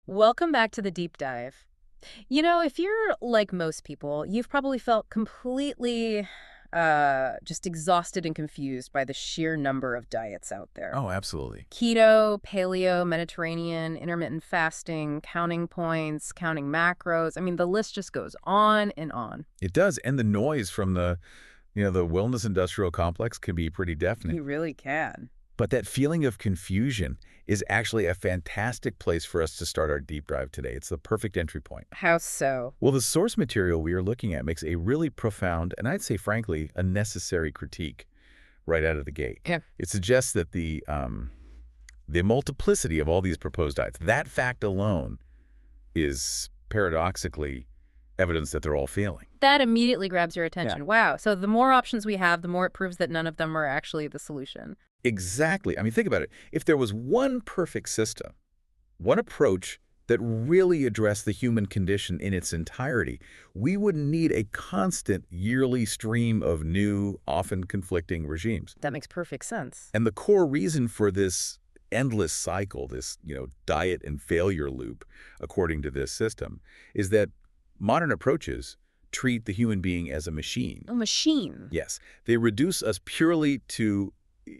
Welcome back to the deep dive. If you're like most people, you've probably felt completely just exhausted and confused by the sheer number of diets out there. Oh, absolutely. Keto, paleo, Mediterranean, intermittent fasting, counting points, counting macros. I mean, the list just goes on and on. It does, and the noise from the wellness industrial complex can be pretty deafening. You really can. But that feeling of confusion is actually a fantastic place for us to start our deep dive today. It's the perfect entry point. How so? Well, the source material we are looking at makes a really profound, and I'd say frankly, a necessary critique right out of the gate. Yeah. It suggests that the multiplicity of all these proposed diets, that fact alone is paradoxically evidence that they're all failing. That immediately grabs your Yeah. attention. Wow. So the more options we have, the more it proves that none of them are actually the solution. Exactly. I mean, think about it. If there was one perfect system, one approach that really addressed the human condition in its entirety, we wouldn't need a constant yearly stream of new, often conflicting regimes. That makes perfect sense. And the core reason for this endless cycle, this diet and failure loop, according to this system, is that modern approaches treat the human being as a machine. A machine. Yes, they reduce us purely to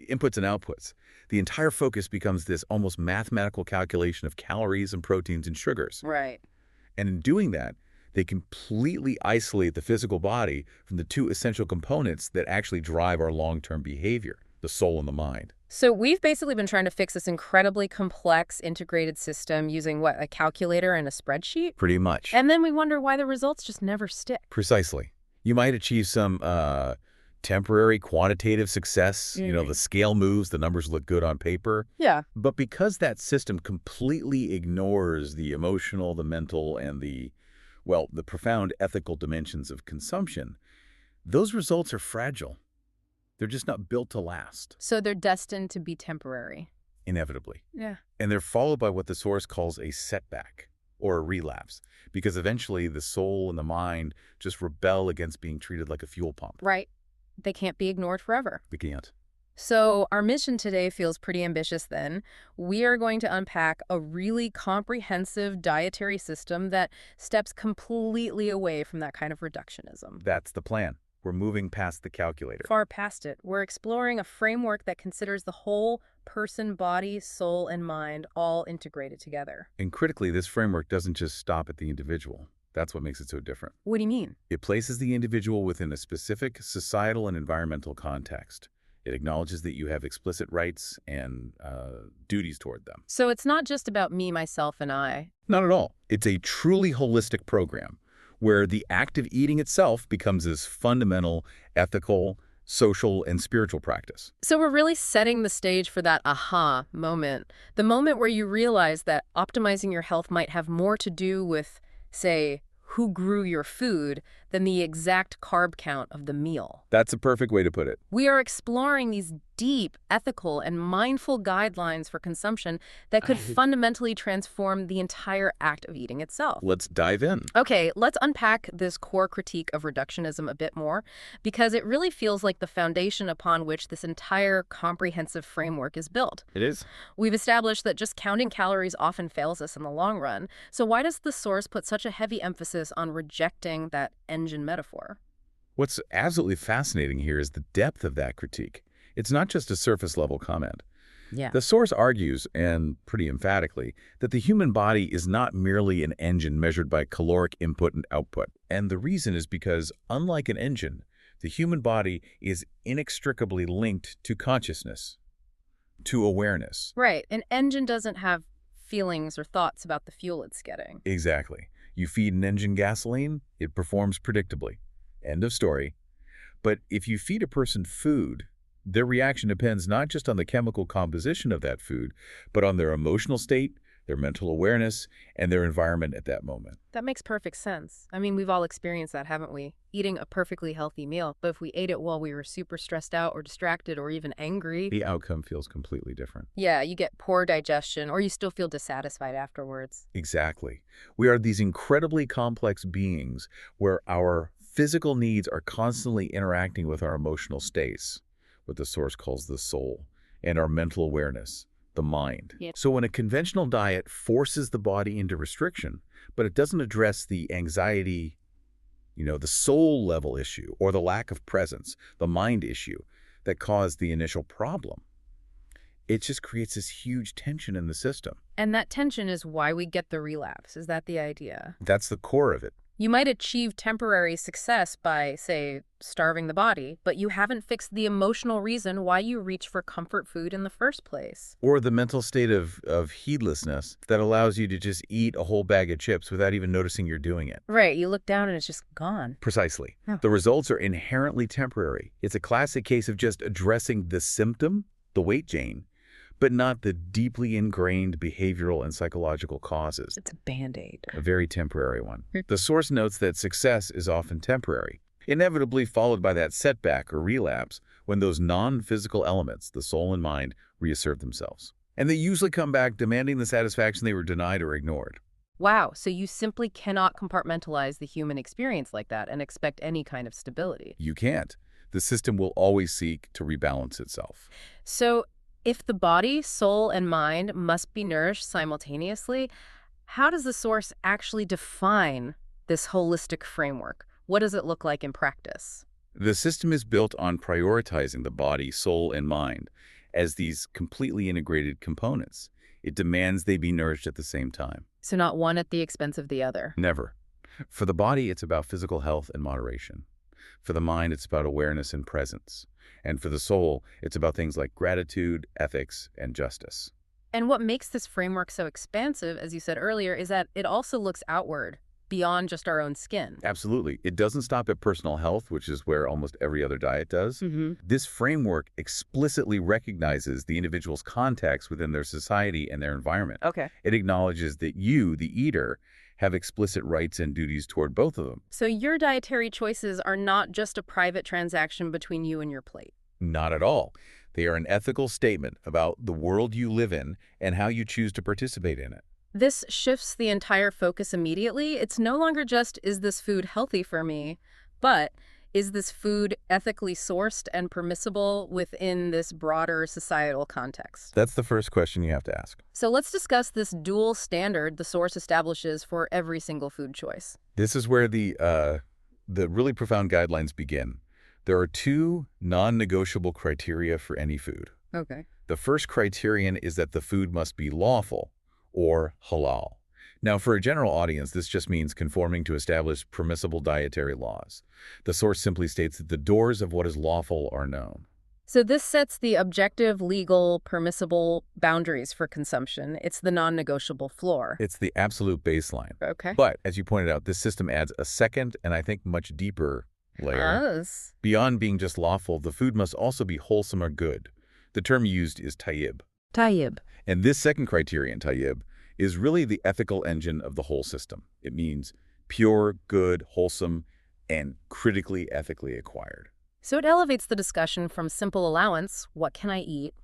inputs and outputs. The entire focus becomes this almost mathematical calculation of calories and proteins and sugars. Right. And in doing that, they completely isolate the physical body from the two essential components that actually drive our long-term behavior, the soul and the mind. So we've basically been trying to fix this incredibly complex integrated system using what, a calculator and a spreadsheet? Pretty much. And then we wonder why the results just never stick. Precisely. You might achieve some temporary quantitative success. The scale moves, the numbers look good on paper. Yeah. But because that system completely ignores the emotional, the mental, and the profound ethical dimensions of consumption, those results are fragile. They're just not built to last, So they're destined to be temporary. inevitably. Yeah. And they're followed by what the source calls a setback or a relapse, because eventually the soul and the mind just rebel against being treated like a fuel pump. Right. They can't be ignored forever. We can't. So our mission today feels pretty ambitious then. We are going to unpack a really comprehensive dietary system that steps completely away from that kind of reductionism. That's the plan. We're moving past the calculator. Far past it. We're exploring a framework that considers the whole person, body, soul, and mind all integrated together. And critically, this framework doesn't just stop at the individual. That's what makes it so different. What do you mean? It places the individual within a specific societal and environmental context. It acknowledges that you have explicit rights and duties toward them. So it's not just about me, myself, and I. Not at all. It's a truly holistic program where the act of eating itself becomes this fundamental, ethical, social, and spiritual practice. So we're really setting the stage for that aha moment. The moment where you realize that optimizing your health might have more to do with, say, who grew your food than the exact carb count of the meal. That's a perfect way to put it. We are exploring these deep, ethical, and mindful guidelines for consumption that could fundamentally transform the entire act of eating itself. Let's dive in. Okay, let's unpack this core critique of reductionism a bit more, because it really feels like the foundation upon which this entire comprehensive framework is built. It is. We've established that just counting calories often fails us in the long run, so why does the source put such a heavy emphasis on rejecting that engine metaphor? What's absolutely fascinating here is the depth of that critique. It's not just a surface-level comment. Yeah. The source argues, and pretty emphatically, that the human body is not merely an engine measured by caloric input and output. And the reason is because, unlike an engine, the human body is inextricably linked to consciousness, to awareness. Right. An engine doesn't have feelings or thoughts about the fuel it's getting. Exactly. You feed an engine gasoline, it performs predictably. End of story. But if you feed a person food, their reaction depends not just on the chemical composition of that food, but on their emotional state, their mental awareness, and their environment at that moment. That makes perfect sense. I mean, we've all experienced that, haven't we? Eating a perfectly healthy meal, but if we ate it while we were super stressed out or distracted or even angry, The outcome feels completely different. yeah, you get poor digestion or you still feel dissatisfied afterwards. Exactly. We are these incredibly complex beings where our physical needs are constantly interacting with our emotional states, what the source calls the soul, and our mental awareness, the mind. Yeah. So when a conventional diet forces the body into restriction, but it doesn't address the anxiety, the soul level issue or the lack of presence, the mind issue that caused the initial problem, it just creates this huge tension in the system. And that tension is why we get the relapse. Is that the idea? That's the core of it. You might achieve temporary success by, say, starving the body, but you haven't fixed the emotional reason why you reach for comfort food in the first place. Or the mental state of heedlessness that allows you to just eat a whole bag of chips without even noticing you're doing it. Right, you look down and it's just gone. Precisely. Yeah. The results are inherently temporary. It's a classic case of just addressing the symptom, the weight gain, but not the deeply ingrained behavioral and psychological causes. It's a Band-Aid. A very temporary one. The source notes that success is often temporary, inevitably followed by that setback or relapse when those non-physical elements, the soul and mind, reassert themselves. And they usually come back demanding the satisfaction they were denied or ignored. Wow, so you simply cannot compartmentalize the human experience like that and expect any kind of stability. You can't. The system will always seek to rebalance itself. So, if the body, soul, and mind must be nourished simultaneously, how does the source actually define this holistic framework? What does it look like in practice? The system is built on prioritizing the body, soul, and mind as these completely integrated components. It demands they be nourished at the same time. So not one at the expense of the other. Never. For the body, it's about physical health and moderation. For the mind, it's about awareness and presence. And for the soul, it's about things like gratitude, ethics, and justice. And what makes this framework so expansive, as you said earlier, is that it also looks outward, beyond just our own skin. Absolutely. It doesn't stop at personal health, which is where almost every other diet does. This framework explicitly recognizes the individual's context within their society and their environment. Okay. It acknowledges that you, the eater, have explicit rights and duties toward both of them. So your dietary choices are not just a private transaction between you and your plate. Not at all. They are an ethical statement about the world you live in and how you choose to participate in it. This shifts the entire focus immediately. It's no longer just, is this food healthy for me, but is this food ethically sourced and permissible within this broader societal context? That's the first question you have to ask. So let's discuss this dual standard the source establishes for every single food choice. This is where the really profound guidelines begin. There are two non-negotiable criteria for any food. Okay. The first criterion is that the food must be lawful, or halal. Now, for a general audience, this just means conforming to established permissible dietary laws. The source simply states that the doors of what is lawful are known. So this sets the objective, legal, permissible boundaries for consumption. It's the non-negotiable floor. It's the absolute baseline. Okay. But, as you pointed out, this system adds a second and I think much deeper layer. Yes. Beyond being just lawful, the food must also be wholesome or good. The term used is tayyib. Tayyib. And this second criterion, tayyib, is really the ethical engine of the whole system. It means pure, good, wholesome, and critically ethically acquired. So it elevates the discussion from simple allowance, what can I eat,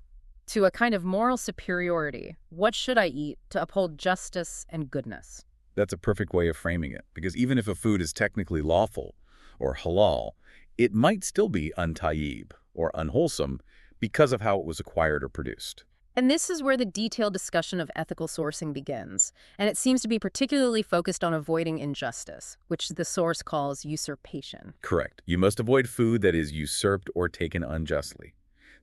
to a kind of moral superiority, what should I eat, to uphold justice and goodness. That's a perfect way of framing it, because even if a food is technically lawful or halal, it might still be untayyib or unwholesome because of how it was acquired or produced. And this is where the detailed discussion of ethical sourcing begins, and it seems to be particularly focused on avoiding injustice, which the source calls usurpation. Correct. You must avoid food that is usurped or taken unjustly.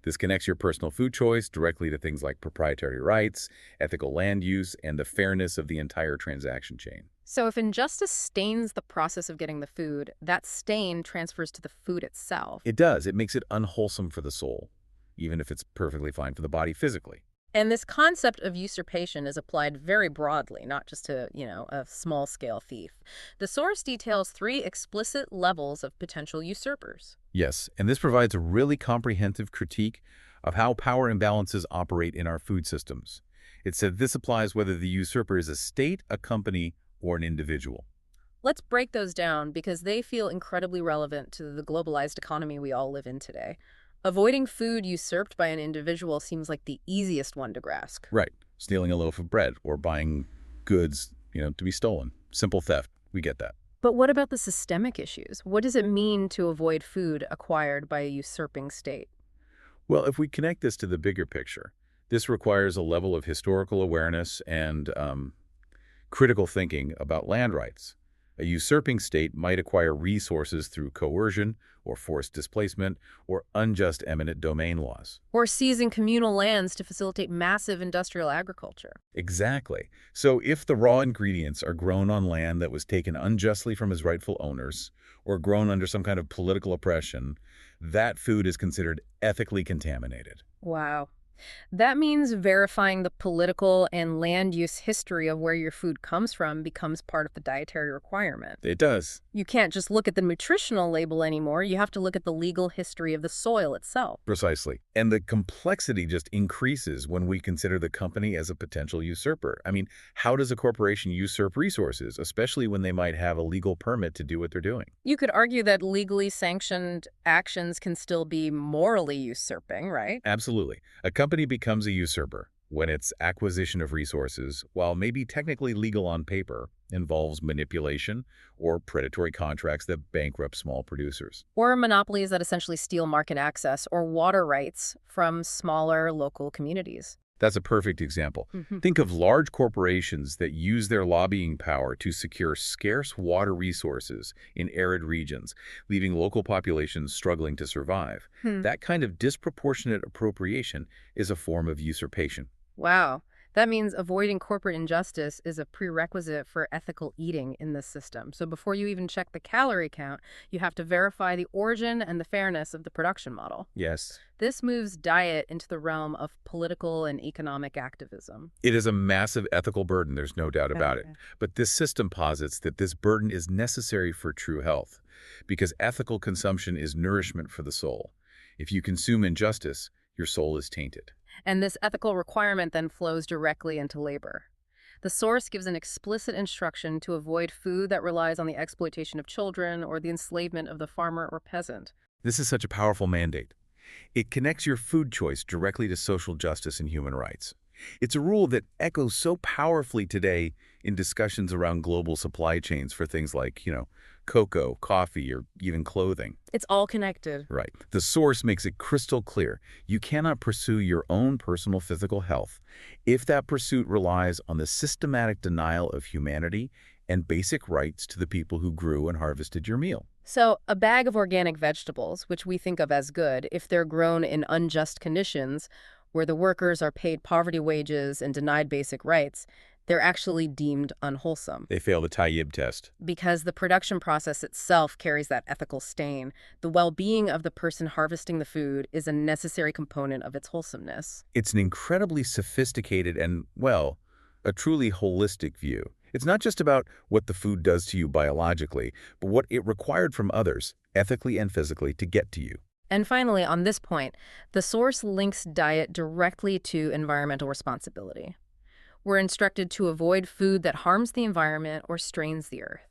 This connects your personal food choice directly to things like proprietary rights, ethical land use, and the fairness of the entire transaction chain. So if injustice stains the process of getting the food, that stain transfers to the food itself. It does. It makes it unwholesome for the soul, even if it's perfectly fine for the body physically. And this concept of usurpation is applied very broadly, not just to, a small-scale thief. The source details 3 explicit levels of potential usurpers. Yes, and this provides a really comprehensive critique of how power imbalances operate in our food systems. It said this applies whether the usurper is a state, a company, or an individual. Let's break those down because they feel incredibly relevant to the globalized economy we all live in today. Avoiding food usurped by an individual seems like the easiest one to grasp. Right. Stealing a loaf of bread or buying goods, to be stolen. Simple theft. We get that. But what about the systemic issues? What does it mean to avoid food acquired by a usurping state? Well, if we connect this to the bigger picture, This requires a level of historical awareness and critical thinking about land rights. A usurping state might acquire resources through coercion or forced displacement or unjust eminent domain laws. Or seizing communal lands to facilitate massive industrial agriculture. Exactly. So if the raw ingredients are grown on land that was taken unjustly from its rightful owners or grown under some kind of political oppression, that food is considered ethically contaminated. Wow. That means verifying the political and land use history of where your food comes from becomes part of the dietary requirement. It does. You can't just look at the nutritional label anymore. You have to look at the legal history of the soil itself. Precisely. And the complexity just increases when we consider the company as a potential usurper. I mean, how does a corporation usurp resources, especially when they might have a legal permit to do what they're doing? You could argue that legally sanctioned actions can still be morally usurping, right? Absolutely. A company becomes a usurper when its acquisition of resources, while maybe technically legal on paper, involves manipulation or predatory contracts that bankrupt small producers. Or monopolies that essentially steal market access or water rights from smaller local communities. That's a perfect example. Think of large corporations that use their lobbying power to secure scarce water resources in arid regions, leaving local populations struggling to survive. That kind of disproportionate appropriation is a form of usurpation. Wow. That means avoiding corporate injustice is a prerequisite for ethical eating in this system. So before you even check the calorie count, you have to verify the origin and the fairness of the production model. Yes. This moves diet into the realm of political and economic activism. It is a massive ethical burden, there's no doubt about it. Okay. But this system posits that this burden is necessary for true health, because ethical consumption is nourishment for the soul. If you consume injustice, your soul is tainted. And this ethical requirement then flows directly into labor. The source gives an explicit instruction to avoid food that relies on the exploitation of children or the enslavement of the farmer or peasant. This is such a powerful mandate. It connects your food choice directly to social justice and human rights. It's a rule that echoes so powerfully today in discussions around global supply chains for things like, cocoa, coffee, or even clothing. It's all connected. Right. The source makes it crystal clear. You cannot pursue your own personal physical health if that pursuit relies on the systematic denial of humanity and basic rights to the people who grew and harvested your meal. So a bag of organic vegetables, which we think of as good, if they're grown in unjust conditions, where the workers are paid poverty wages and denied basic rights, they're actually deemed unwholesome. They fail the Tayyib test. Because the production process itself carries that ethical stain. The well-being of the person harvesting the food is a necessary component of its wholesomeness. It's an incredibly sophisticated and, well, a truly holistic view. It's not just about what the food does to you biologically, but what it required from others, ethically and physically, to get to you. And finally, on this point, the source links diet directly to environmental responsibility. We're instructed to avoid food that harms the environment or strains the earth.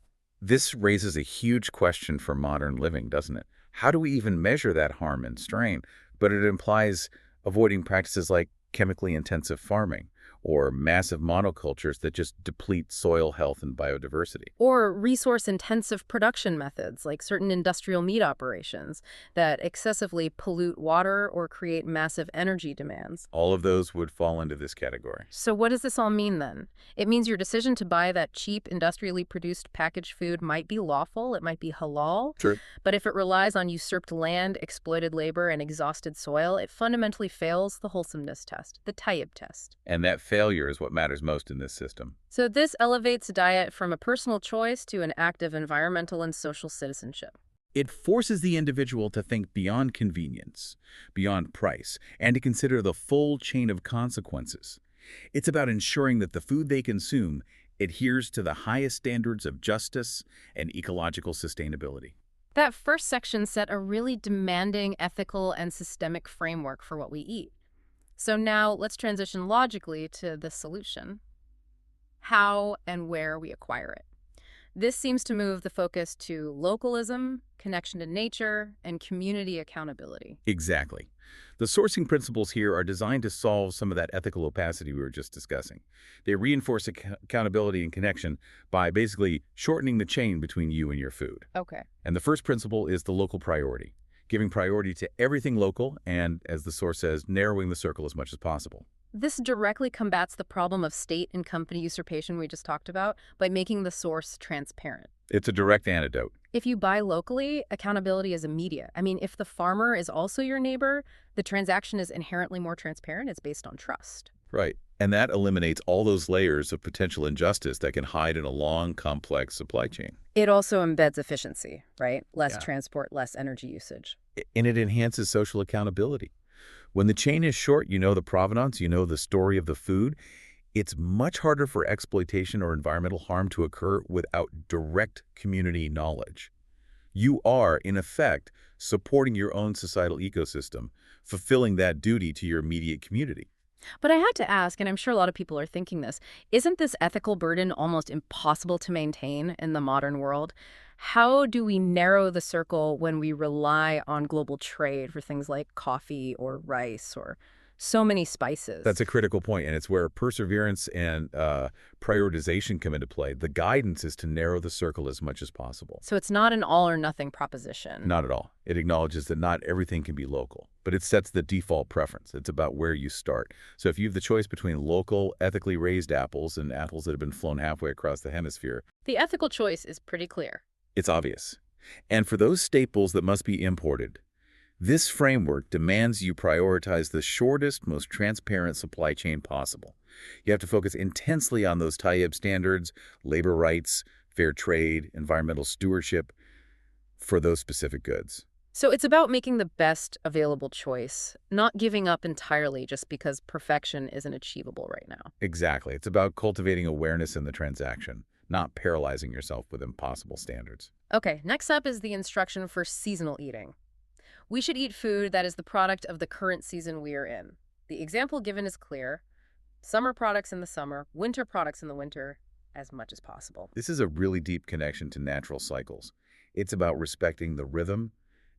This raises a huge question for modern living, doesn't it? How do we even measure that harm and strain? But it implies avoiding practices like chemically intensive farming or massive monocultures that just deplete soil health and biodiversity. Or resource-intensive production methods, like certain industrial meat operations, that excessively pollute water or create massive energy demands. All of those would fall into this category. So what does this all mean then? It means your decision to buy that cheap, industrially produced packaged food might be lawful, it might be halal, True. but if it relies on usurped land, exploited labor, and exhausted soil, it fundamentally fails the wholesomeness test, the Tayyib test. And that failure is what matters most in this system. So this elevates diet from a personal choice to an act of environmental and social citizenship. It forces the individual to think beyond convenience, beyond price, and to consider the full chain of consequences. It's about ensuring that the food they consume adheres to the highest standards of justice and ecological sustainability. That first section set a really demanding ethical and systemic framework for what we eat. So now let's transition logically to the solution. How and where we acquire it. This seems to move the focus to localism, connection to nature, and community accountability. Exactly. The sourcing principles here are designed to solve some of that ethical opacity we were just discussing. They reinforce accountability and connection by basically shortening the chain between you and your food. Okay. And the first principle is the local priority, giving priority to everything local and, as the source says, narrowing the circle as much as possible. This directly combats the problem of state and company usurpation we just talked about by making the source transparent. It's a direct antidote. If you buy locally, accountability is immediate. I mean, if the farmer is also your neighbor, the transaction is inherently more transparent. It's based on trust. Right. And that eliminates all those layers of potential injustice that can hide in a long, complex supply chain. It also embeds efficiency, right? Less Yeah. transport, less energy usage. And it enhances social accountability. When the chain is short, you know the provenance, you know the story of the food. It's much harder for exploitation or environmental harm to occur without direct community knowledge. You are, in effect, supporting your own societal ecosystem, fulfilling that duty to your immediate community. But I had to ask, and I'm sure a lot of people are thinking this, isn't this ethical burden almost impossible to maintain in the modern world? How do we narrow the circle when we rely on global trade for things like coffee or rice or so many spices? That's a critical point, and it's where perseverance and prioritization come into play. The guidance is to narrow the circle as much as possible. So it's not an all or nothing proposition. Not at all. It acknowledges that not everything can be local, but it sets the default preference. It's about where you start. So if you have the choice between local, ethically raised apples and apples that have been flown halfway across the hemisphere, The ethical choice is pretty clear. it's obvious. And for those staples that must be imported, this framework demands you prioritize the shortest, most transparent supply chain possible. You have to focus intensely on those Tayyip standards, labor rights, fair trade, environmental stewardship for those specific goods. So it's about making the best available choice, not giving up entirely just because perfection isn't achievable right now. Exactly. It's about cultivating awareness in the transaction, not paralyzing yourself with impossible standards. Okay, next up is the instruction for seasonal eating. We should eat food that is the product of the current season we are in. The example given is clear. Summer products in the summer, winter products in the winter, as much as possible. This is a really deep connection to natural cycles. It's about respecting the rhythm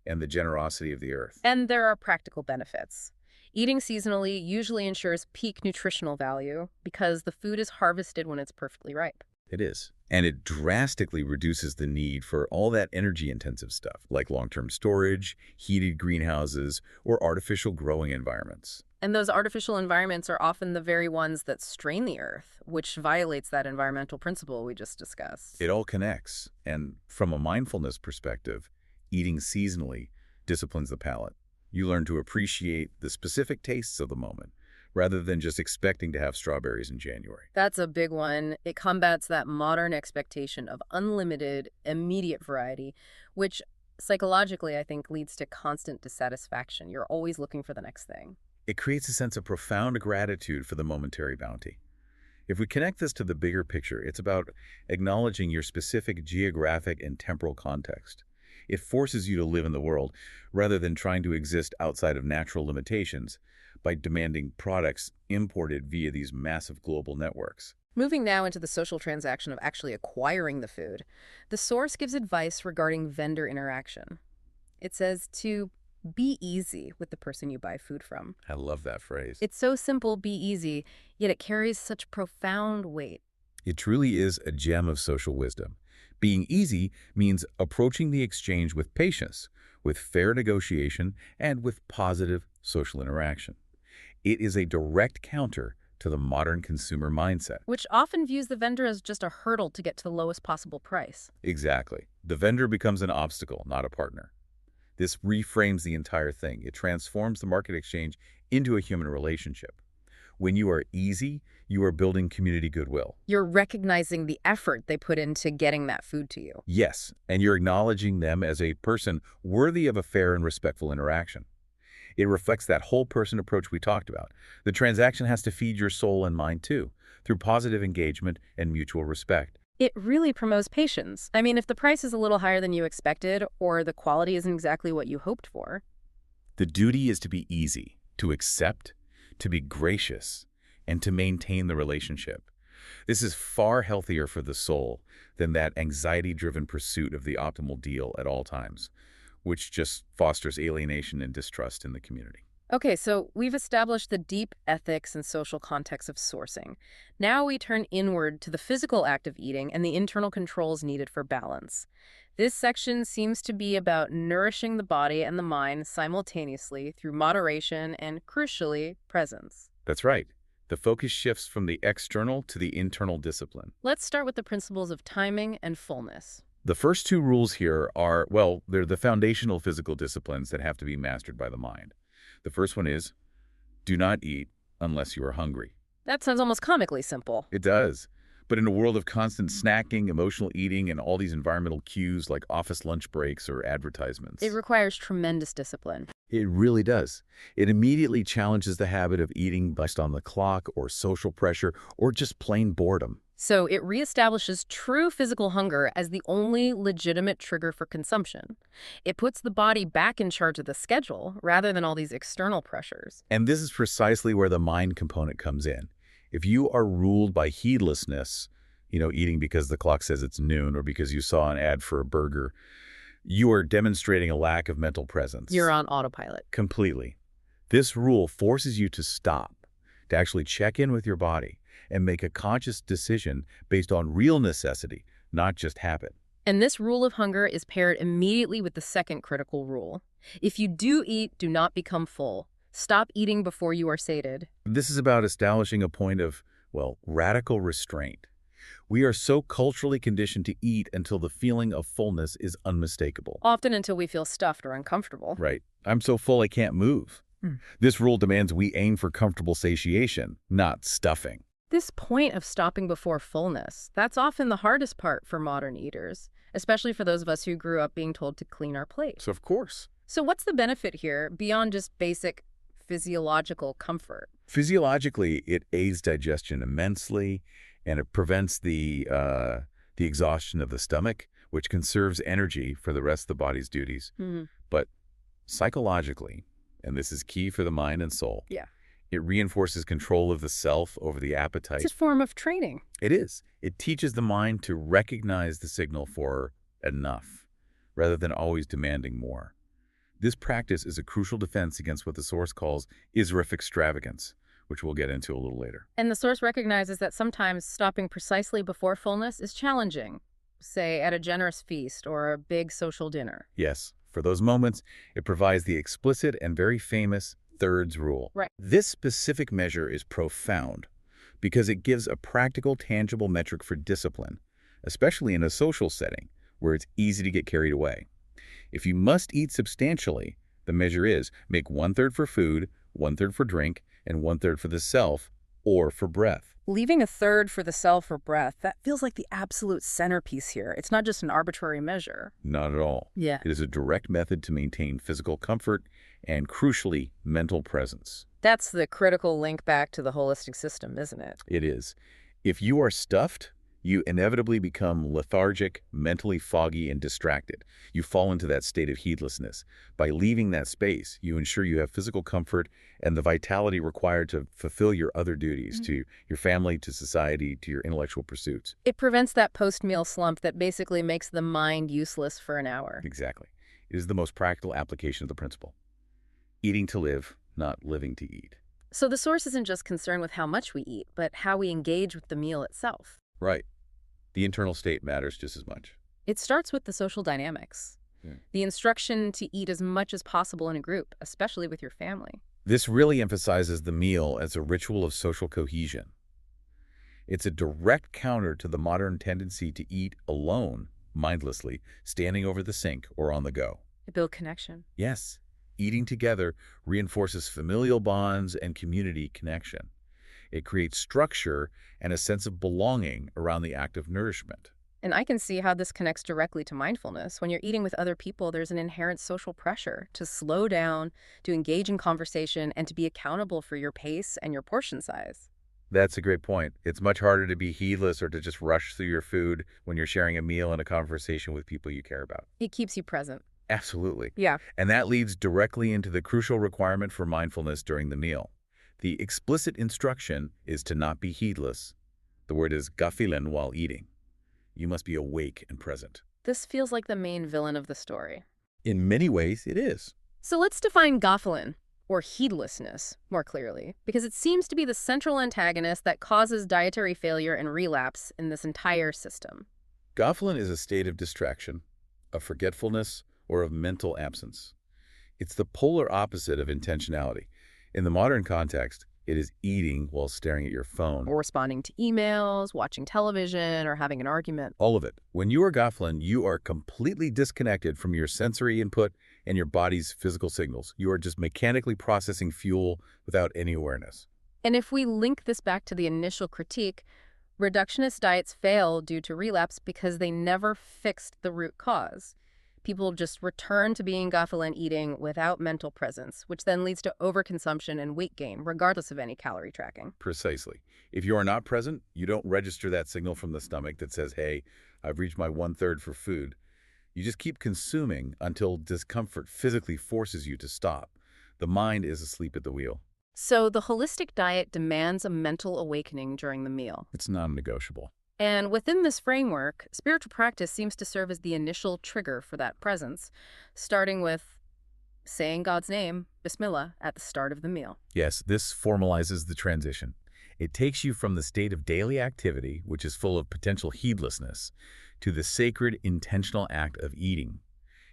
and the generosity of the earth. And there are practical benefits. Eating seasonally usually ensures peak nutritional value because the food is harvested when it's perfectly ripe. It is. And it drastically reduces the need for all that energy-intensive stuff, like long-term storage, heated greenhouses, or artificial growing environments. And those artificial environments are often the very ones that strain the earth, which violates that environmental principle we just discussed. It all connects. And from a mindfulness perspective, eating seasonally disciplines the palate. You learn to appreciate the specific tastes of the moment, rather than just expecting to have strawberries in January. That's a big one. It combats that modern expectation of unlimited, immediate variety, which psychologically, I think, leads to constant dissatisfaction. You're always looking for the next thing. It creates a sense of profound gratitude for the momentary bounty. If we connect this to the bigger picture, it's about acknowledging your specific geographic and temporal context. It forces you to live in the world rather than trying to exist outside of natural limitations by demanding products imported via these massive global networks. Moving now into the social transaction of actually acquiring the food, the source gives advice regarding vendor interaction. It says to be easy with the person you buy food from. I love that phrase. It's so simple, be easy, yet it carries such profound weight. It truly is a gem of social wisdom. Being easy means approaching the exchange with patience, with fair negotiation, and with positive social interaction. It is a direct counter to the modern consumer mindset. Which often views the vendor as just a hurdle to get to the lowest possible price. Exactly. The vendor becomes an obstacle, not a partner. This reframes the entire thing. It transforms the market exchange into a human relationship. When you are easy, you are building community goodwill. You're recognizing the effort they put into getting that food to you. Yes, and you're acknowledging them as a person worthy of a fair and respectful interaction. It reflects that whole person approach we talked about. The transaction has to feed your soul and mind too, through positive engagement and mutual respect. It really promotes patience. I mean, if the price is a little higher than you expected or the quality isn't exactly what you hoped for. The duty is to be easy, to accept, to be gracious, and to maintain the relationship. This is far healthier for the soul than that anxiety-driven pursuit of the optimal deal at all times, which just fosters alienation and distrust in the community. Okay, so we've established the deep ethics and social context of sourcing. Now we turn inward to the physical act of eating and the internal controls needed for balance. This section seems to be about nourishing the body and the mind simultaneously through moderation and, crucially, presence. That's right. The focus shifts from the external to the internal discipline. Let's start with the principles of timing and fullness. The first two rules here are, well, they're the foundational physical disciplines that have to be mastered by the mind. The first one is, do not eat unless you are hungry. That sounds almost comically simple. It does. But in a world of constant snacking, emotional eating, and all these environmental cues like office lunch breaks or advertisements. It requires tremendous discipline. It really does. It immediately challenges the habit of eating based on the clock or social pressure or just plain boredom. So it reestablishes true physical hunger as the only legitimate trigger for consumption. It puts the body back in charge of the schedule rather than all these external pressures. And this is precisely where the mind component comes in. If you are ruled by heedlessness, eating because the clock says it's noon or because you saw an ad for a burger, you are demonstrating a lack of mental presence. You're on autopilot. Completely. This rule forces you to stop, to actually check in with your body and make a conscious decision based on real necessity, not just habit. And this rule of hunger is paired immediately with the second critical rule. If you do eat, do not become full. Stop eating before you are sated. This is about establishing a point of, radical restraint. We are so culturally conditioned to eat until the feeling of fullness is unmistakable. Often until we feel stuffed or uncomfortable. Right. I'm so full I can't move. This rule demands we aim for comfortable satiation, not stuffing. This point of stopping before fullness, that's often the hardest part for modern eaters, especially for those of us who grew up being told to clean our plate. So of course. So what's the benefit here beyond just basic physiological comfort? Physiologically, it aids digestion immensely, and it prevents the exhaustion of the stomach, which conserves energy for the rest of the body's duties. But psychologically, and this is key for the mind and soul, it reinforces control of the self over the appetite. It's a form of training. It is. It teaches the mind to recognize the signal for enough, rather than always demanding more. This practice is a crucial defense against what the source calls Isriff extravagance, which we'll get into a little later. And the source recognizes that sometimes stopping precisely before fullness is challenging, say at a generous feast or a big social dinner. Yes, for those moments, it provides the explicit and very famous thirds rule. Right. This specific measure is profound because it gives a practical, tangible metric for discipline, especially in a social setting where it's easy to get carried away. If you must eat substantially, the measure is make 1/3 for food, 1/3 for drink, and 1/3 for the self or for breath. Leaving a third for the self or breath, that feels like the absolute centerpiece here. It's not just an arbitrary measure. Not at all. Yeah. It is a direct method to maintain physical comfort and, crucially, mental presence. That's the critical link back to the holistic system, isn't it? It is. If you are stuffed, you inevitably become lethargic, mentally foggy, and distracted. You fall into that state of heedlessness. By leaving that space, you ensure you have physical comfort and the vitality required to fulfill your other duties, to your family, to society, to your intellectual pursuits. It prevents that post-meal slump that basically makes the mind useless for an hour. Exactly. It is the most practical application of the principle. Eating to live, not living to eat. So the source isn't just concerned with how much we eat, but how we engage with the meal itself. Right. The internal state matters just as much. It starts with the social dynamics. The instruction to eat as much as possible in a group, especially with your family. This really emphasizes the meal as a ritual of social cohesion. It's a direct counter to the modern tendency to eat alone, mindlessly, standing over the sink or on the go. It builds connection. Yes, eating together reinforces familial bonds and community connection. It creates structure and a sense of belonging around the act of nourishment. And I can see how this connects directly to mindfulness. When you're eating with other people, there's an inherent social pressure to slow down, to engage in conversation, and to be accountable for your pace and your portion size. That's a great point. It's much harder to be heedless or to just rush through your food when you're sharing a meal and a conversation with people you care about. It keeps you present. Absolutely. Yeah. And that leads directly into the crucial requirement for mindfulness during the meal. The explicit instruction is to not be heedless. The word is gafilan while eating. You must be awake and present. This feels like the main villain of the story. In many ways, it is. So let's define gafilan, or heedlessness, more clearly, because it seems to be the central antagonist that causes dietary failure and relapse in this entire system. Gafilan is a state of distraction, of forgetfulness, or of mental absence. It's the polar opposite of intentionality. In the modern context, It is eating while staring at your phone. Or responding to emails, watching television, or having an argument. All of it. When you are Gaffelan, you are completely disconnected from your sensory input and your body's physical signals. You are just mechanically processing fuel without any awareness. And if we link this back to the initial critique, reductionist diets fail due to relapse because they never fixed the root cause. People just return to being Gaffelan eating without mental presence, which then leads to overconsumption and weight gain, regardless of any calorie tracking. Precisely. If you are not present, you don't register that signal from the stomach that says, hey, I've reached my 1/3 for food. You just keep consuming until discomfort physically forces you to stop. The mind is asleep at the wheel. So the holistic diet demands a mental awakening during the meal. It's non-negotiable. And within this framework, spiritual practice seems to serve as the initial trigger for that presence, starting with saying God's name, Bismillah, at the start of the meal. Yes, this formalizes the transition. It takes you from the state of daily activity, which is full of potential heedlessness, to the sacred, intentional act of eating.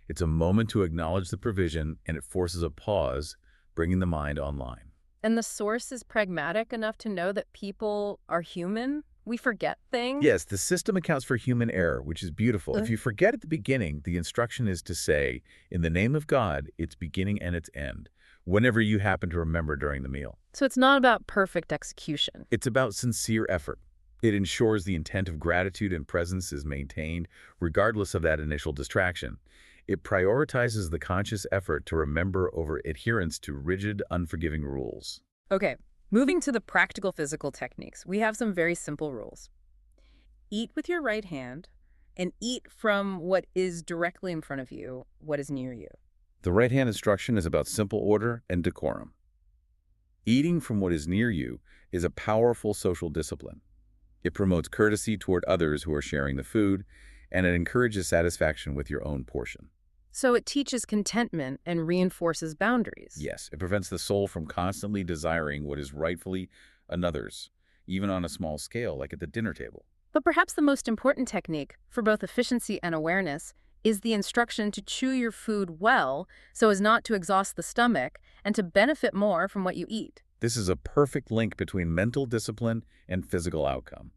It's a moment to acknowledge the provision, and it forces a pause, bringing the mind online. And the source is pragmatic enough to know that people are human. We forget things. Yes, the system accounts for human error, which is beautiful. If you forget at the beginning, the instruction is to say, in the name of God, its beginning and its end, whenever you happen to remember during the meal. So it's not about perfect execution. It's about sincere effort. It ensures the intent of gratitude and presence is maintained, regardless of that initial distraction. It prioritizes the conscious effort to remember over adherence to rigid, unforgiving rules. Okay, moving to the practical physical techniques, we have some very simple rules. Eat with your right hand and eat from what is directly in front of you, what is near you. The right-hand instruction is about simple order and decorum. Eating from what is near you is a powerful social discipline. It promotes courtesy toward others who are sharing the food, and it encourages satisfaction with your own portion. So it teaches contentment and reinforces boundaries. Yes, it prevents the soul from constantly desiring what is rightfully another's, even on a small scale, like at the dinner table. But perhaps the most important technique for both efficiency and awareness is the instruction to chew your food well so as not to exhaust the stomach and to benefit more from what you eat. This is a perfect link between mental discipline and physical outcome.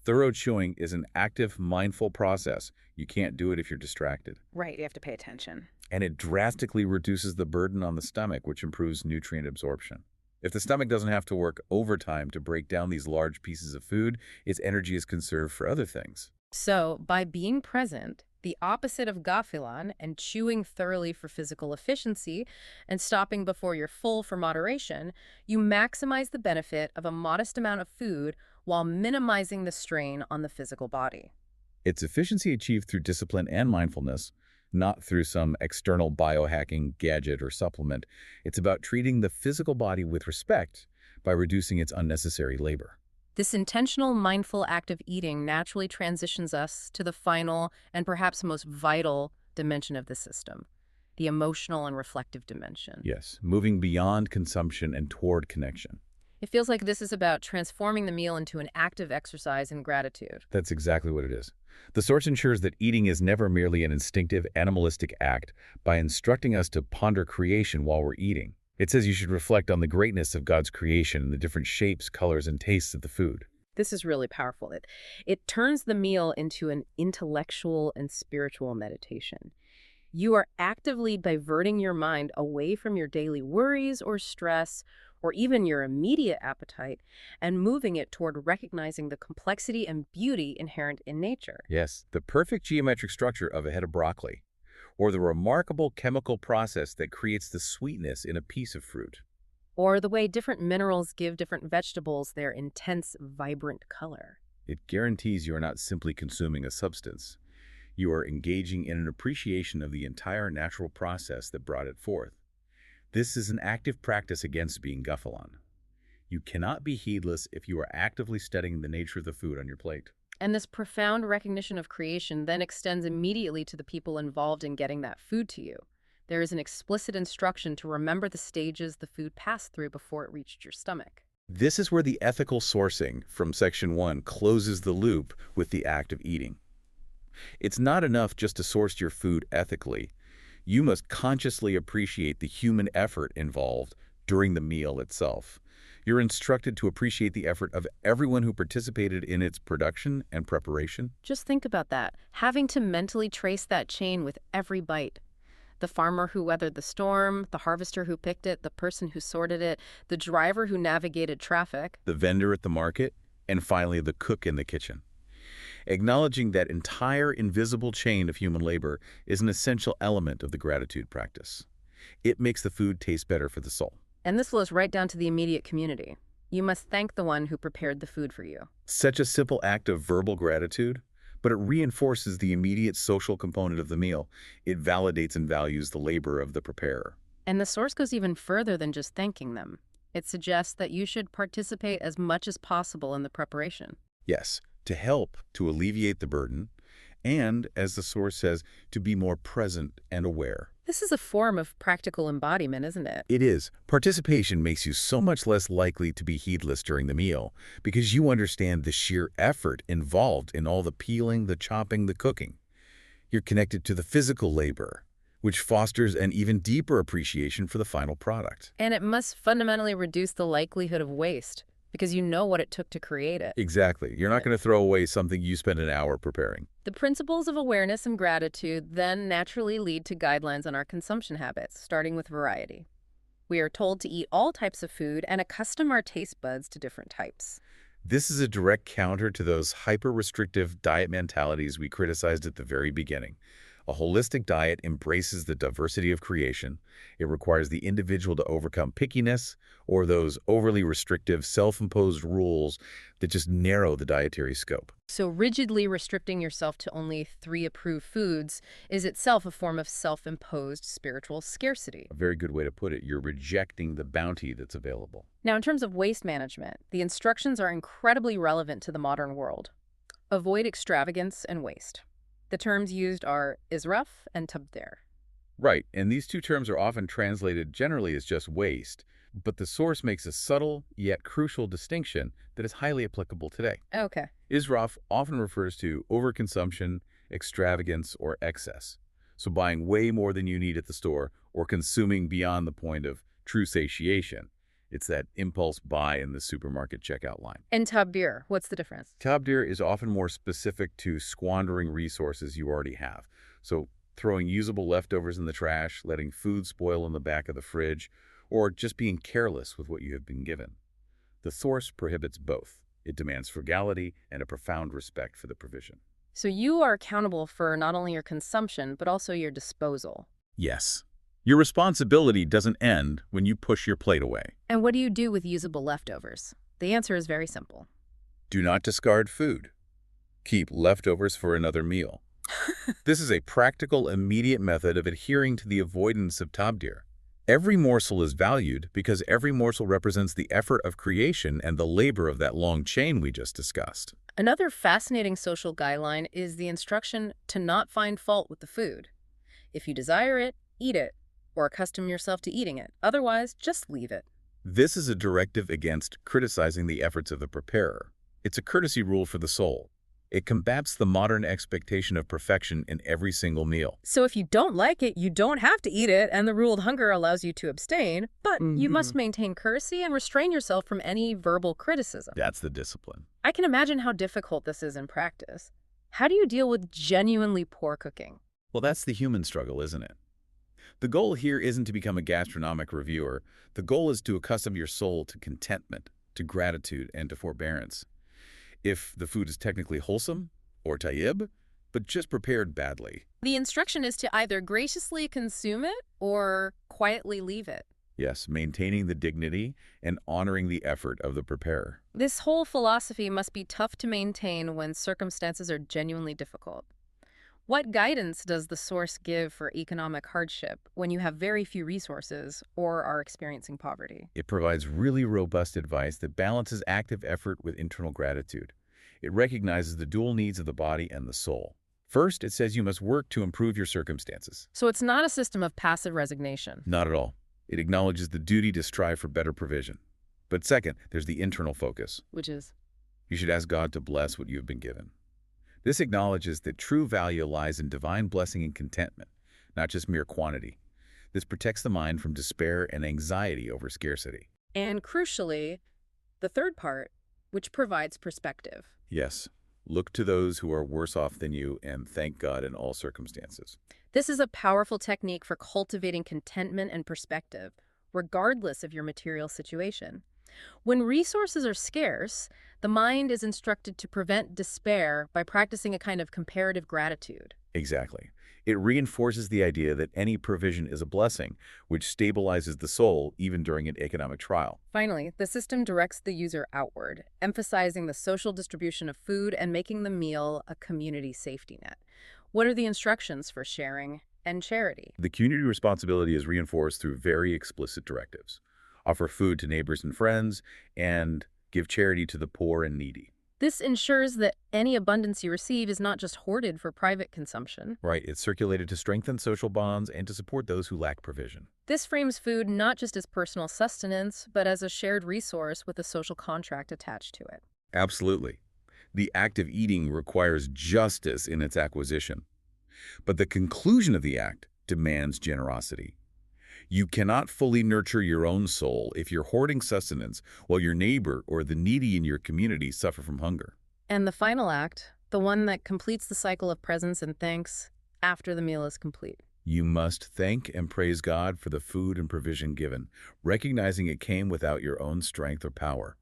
Thorough chewing is an active, mindful process. You can't do it if you're distracted. Right, you have to pay attention. And it drastically reduces the burden on the stomach, which improves nutrient absorption. If the stomach doesn't have to work overtime to break down these large pieces of food, its energy is conserved for other things. So, by being present, the opposite of Gaffelan, and chewing thoroughly for physical efficiency and stopping before you're full for moderation, you maximize the benefit of a modest amount of food while minimizing the strain on the physical body. It's efficiency achieved through discipline and mindfulness, not through some external biohacking gadget or supplement. It's about treating the physical body with respect by reducing its unnecessary labor. This intentional, mindful act of eating naturally transitions us to the final and perhaps most vital dimension of the system, the emotional and reflective dimension. Yes, moving beyond consumption and toward connection. It feels like this is about transforming the meal into an active exercise in gratitude. That's exactly what it is. The source ensures that eating is never merely an instinctive, animalistic act by instructing us to ponder creation while we're eating. It says you should reflect on the greatness of God's creation and the different shapes, colors, and tastes of the food. This is really powerful. It turns the meal into an intellectual and spiritual meditation. You are actively diverting your mind away from your daily worries or stress, or even your immediate appetite, and moving it toward recognizing the complexity and beauty inherent in nature. Yes, the perfect geometric structure of a head of broccoli, or the remarkable chemical process that creates the sweetness in a piece of fruit. Or the way different minerals give different vegetables their intense, vibrant color. It guarantees you are not simply consuming a substance. You are engaging in an appreciation of the entire natural process that brought it forth. This is an active practice against being Gaffelan. You cannot be heedless if you are actively studying the nature of the food on your plate. And this profound recognition of creation then extends immediately to the people involved in getting that food to you. There is an explicit instruction to remember the stages the food passed through before it reached your stomach. This is where the ethical sourcing from Section 1 closes the loop with the act of eating. It's not enough just to source your food ethically. You must consciously appreciate the human effort involved during the meal itself. You're instructed to appreciate the effort of everyone who participated in its production and preparation. Just think about that, having to mentally trace that chain with every bite. The farmer who weathered the storm, the harvester who picked it, the person who sorted it, the driver who navigated traffic. The vendor at the market, and finally the cook in the kitchen. Acknowledging that entire invisible chain of human labor is an essential element of the gratitude practice. It makes the food taste better for the soul. And this flows right down to the immediate community. You must thank the one who prepared the food for you. Such a simple act of verbal gratitude, but it reinforces the immediate social component of the meal. It validates and values the labor of the preparer. And the source goes even further than just thanking them. It suggests that you should participate as much as possible in the preparation. Yes, to help, to alleviate the burden, and, as the source says, to be more present and aware. This is a form of practical embodiment, isn't it? It is. Participation makes you so much less likely to be heedless during the meal because you understand the sheer effort involved in all the peeling, the chopping, the cooking. You're connected to the physical labor, which fosters an even deeper appreciation for the final product. And it must fundamentally reduce the likelihood of waste because you know what it took to create it. Exactly. You're not going to throw away something you spent an hour preparing. The principles of awareness and gratitude then naturally lead to guidelines on our consumption habits, starting with variety. We are told to eat all types of food and accustom our taste buds to different types. This is a direct counter to those hyper-restrictive diet mentalities we criticized at the very beginning. A holistic diet embraces the diversity of creation. It requires the individual to overcome pickiness or those overly restrictive, self-imposed rules that just narrow the dietary scope. So rigidly restricting yourself to only 3 approved foods is itself a form of self-imposed spiritual scarcity. A very good way to put it. You're rejecting the bounty that's available. Now, in terms of waste management, the instructions are incredibly relevant to the modern world. Avoid extravagance and waste. The terms used are israf and tabdir. Right, and these two terms are often translated generally as just waste, but the source makes a subtle yet crucial distinction that is highly applicable today. Okay. Israf often refers to overconsumption, extravagance, or excess. So buying way more than you need at the store or consuming beyond the point of true satiation. It's that impulse buy in the supermarket checkout line. And tabdir, what's the difference? Tabdir is often more specific to squandering resources you already have. So throwing usable leftovers in the trash, letting food spoil in the back of the fridge, or just being careless with what you have been given. The source prohibits both. It demands frugality and a profound respect for the provision. So you are accountable for not only your consumption, but also your disposal. Yes. Your responsibility doesn't end when you push your plate away. And what do you do with usable leftovers? The answer is very simple. Do not discard food. Keep leftovers for another meal. This is a practical, immediate method of adhering to the avoidance of tabdir. Every morsel is valued because every morsel represents the effort of creation and the labor of that long chain we just discussed. Another fascinating social guideline is the instruction to not find fault with the food. If you desire it, eat it, or accustom yourself to eating it. Otherwise, just leave it. This is a directive against criticizing the efforts of the preparer. It's a courtesy rule for the soul. It combats the modern expectation of perfection in every single meal. So if you don't like it, you don't have to eat it, and the ruled hunger allows you to abstain, but you must maintain courtesy and restrain yourself from any verbal criticism. That's the discipline. I can imagine how difficult this is in practice. How do you deal with genuinely poor cooking? Well, that's the human struggle, isn't it? The goal here isn't to become a gastronomic reviewer. The goal is to accustom your soul to contentment, to gratitude, and to forbearance. If the food is technically wholesome, or tayyib, but just prepared badly. The instruction is to either graciously consume it or quietly leave it. Yes, maintaining the dignity and honoring the effort of the preparer. This whole philosophy must be tough to maintain when circumstances are genuinely difficult. What guidance does the source give for economic hardship when you have very few resources or are experiencing poverty? It provides really robust advice that balances active effort with internal gratitude. It recognizes the dual needs of the body and the soul. First, it says you must work to improve your circumstances. So it's not a system of passive resignation. Not at all. It acknowledges the duty to strive for better provision. But second, there's the internal focus. Which is? You should ask God to bless what you have been given. This acknowledges that true value lies in divine blessing and contentment, not just mere quantity. This protects the mind from despair and anxiety over scarcity. And crucially, the third part, which provides perspective. Yes. Look to those who are worse off than you and thank God in all circumstances. This is a powerful technique for cultivating contentment and perspective, regardless of your material situation. When resources are scarce, the mind is instructed to prevent despair by practicing a kind of comparative gratitude. Exactly. It reinforces the idea that any provision is a blessing, which stabilizes the soul even during an economic trial. Finally, the system directs the user outward, emphasizing the social distribution of food and making the meal a community safety net. What are the instructions for sharing and charity? The community responsibility is reinforced through very explicit directives. Offer food to neighbors and friends, and give charity to the poor and needy. This ensures that any abundance you receive is not just hoarded for private consumption. Right, it's circulated to strengthen social bonds and to support those who lack provision. This frames food not just as personal sustenance, but as a shared resource with a social contract attached to it. Absolutely. The act of eating requires justice in its acquisition. But the conclusion of the act demands generosity. You cannot fully nurture your own soul if you're hoarding sustenance while your neighbor or the needy in your community suffer from hunger. And the final act, the one that completes the cycle of presence and thanks after the meal is complete. You must thank and praise God for the food and provision given, recognizing it came without your own strength or power.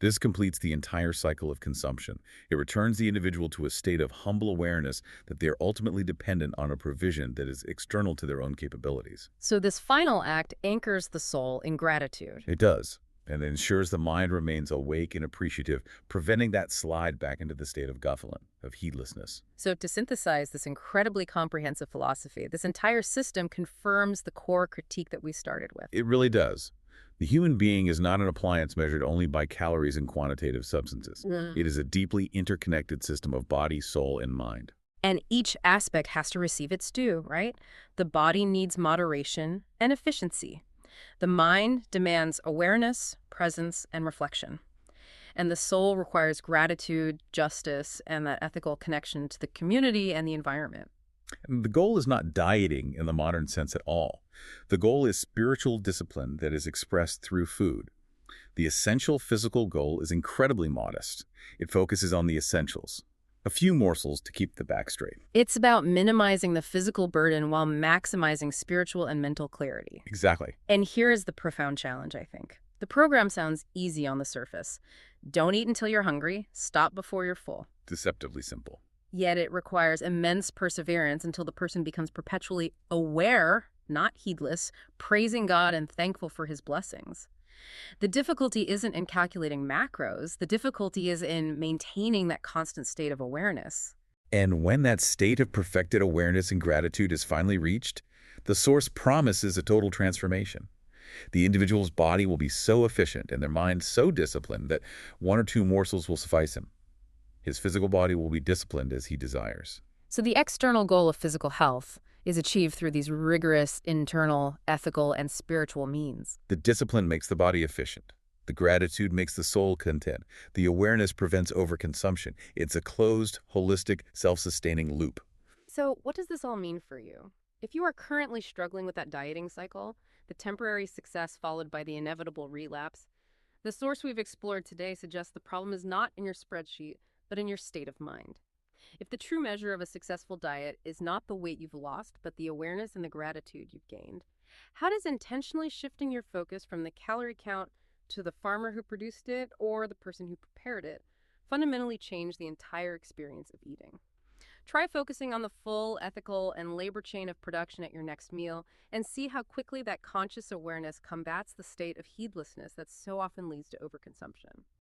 This completes the entire cycle of consumption. It returns the individual to a state of humble awareness that they are ultimately dependent on a provision that is external to their own capabilities. So this final act anchors the soul in gratitude. It does, and it ensures the mind remains awake and appreciative, preventing that slide back into the state of guffalant, of heedlessness. So to synthesize this incredibly comprehensive philosophy, this entire system confirms the core critique that we started with. It really does. The human being is not an appliance measured only by calories and quantitative substances. It is a deeply interconnected system of body, soul, and mind. And each aspect has to receive its due, right? The body needs moderation and efficiency. The mind demands awareness, presence, and reflection. And the soul requires gratitude, justice, and that ethical connection to the community and the environment. And the goal is not dieting in the modern sense at all. The goal is spiritual discipline that is expressed through food. The essential physical goal is incredibly modest. It focuses on the essentials. A few morsels to keep the back straight. It's about minimizing the physical burden while maximizing spiritual and mental clarity. Exactly. And here is the profound challenge, I think. The program sounds easy on the surface. Don't eat until you're hungry. Stop before you're full. Deceptively simple. Yet it requires immense perseverance until the person becomes perpetually aware, not heedless, praising God and thankful for his blessings. The difficulty isn't in calculating macros. The difficulty is in maintaining that constant state of awareness. And when that state of perfected awareness and gratitude is finally reached, the source promises a total transformation. The individual's body will be so efficient and their mind so disciplined that one or two morsels will suffice him. His physical body will be disciplined as he desires. So the external goal of physical health is achieved through these rigorous internal, ethical, and spiritual means. The discipline makes the body efficient. The gratitude makes the soul content. The awareness prevents overconsumption. It's a closed, holistic, self-sustaining loop. So what does this all mean for you? If you are currently struggling with that dieting cycle, the temporary success followed by the inevitable relapse, the source we've explored today suggests the problem is not in your spreadsheet, but in your state of mind. If the true measure of a successful diet is not the weight you've lost, but the awareness and the gratitude you've gained, how does intentionally shifting your focus from the calorie count to the farmer who produced it or the person who prepared it fundamentally change the entire experience of eating? Try focusing on the full ethical and labor chain of production at your next meal and see how quickly that conscious awareness combats the state of heedlessness that so often leads to overconsumption.